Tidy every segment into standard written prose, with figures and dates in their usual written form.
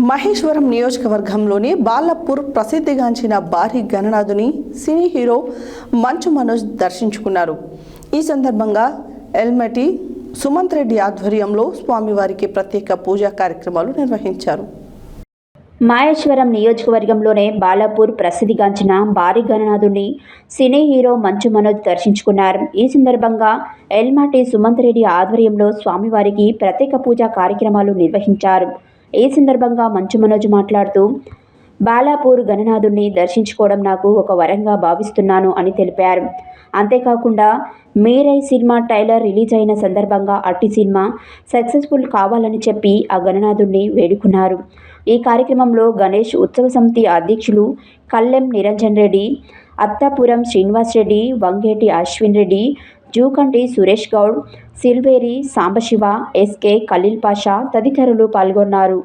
మహేశ్వరం నియోజకవర్గంలోని బాలపూర్ ప్రసిద్ధిగాంచిన భారీ గణనాథుని సినీ హీరో మంచు మనోజ్ దర్శించుకున్నారు. ఈ సందర్భంగా ఎల్మటి సుమంత్ రెడ్డి ఆధ్వర్యంలో స్వామివారికి ప్రత్యేక పూజా కార్యక్రమాలు నిర్వహించారు. మహేశ్వరం నియోజకవర్గంలోనే బాలాపూర్ ప్రసిద్ధిగాంచిన భారీ గణనాథుని సినీ హీరో మంచు మనోజ్ దర్శించుకున్నారు. ఈ సందర్భంగా ఎల్మటి సుమంత్ రెడ్డి ఆధ్వర్యంలో స్వామివారికి ప్రత్యేక పూజా కార్యక్రమాలు నిర్వహించారు. ఈ సందర్భంగా మంచు మనోజ్ మాట్లాడుతూ బాలాపూర్ గణనాథుని దర్శించుకోవడం నాకు ఒక వరంగా భావిస్తున్నాను అని తెలిపారు. అంతేకాకుండా మీరై సినిమా ట్రైలర్ రిలీజ్ అయిన సందర్భంగా అట్టి సినిమా సక్సెస్ఫుల్ కావాలని చెప్పి ఆ గణనాథుని వేడుకున్నారు. ఈ కార్యక్రమంలో గణేష్ ఉత్సవ సమితి అధ్యక్షులు కల్లెం నిరంజన్ రెడ్డి, అత్తాపురం శ్రీనివాస్ రెడ్డి, వంగేటి అశ్విన్ రెడ్డి, జూకంటి సురేష్ గౌడ్, సిల్వేరి సాంబశివ, ఎస్కే ఖలీల్ పాషా తదితరులు పాల్గొన్నారు.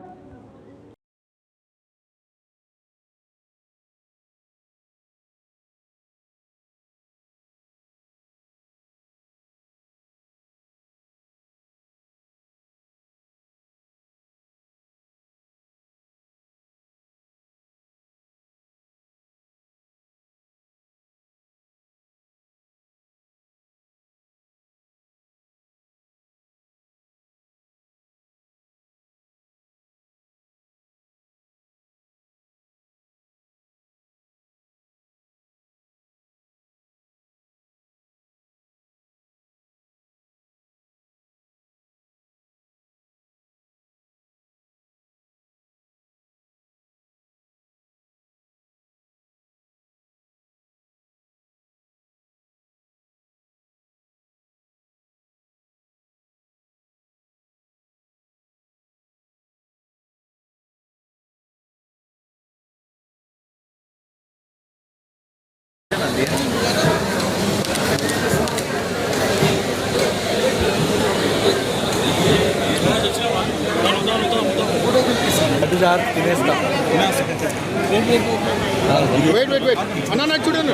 వెయిట్ అన్నా నాకు చూడండి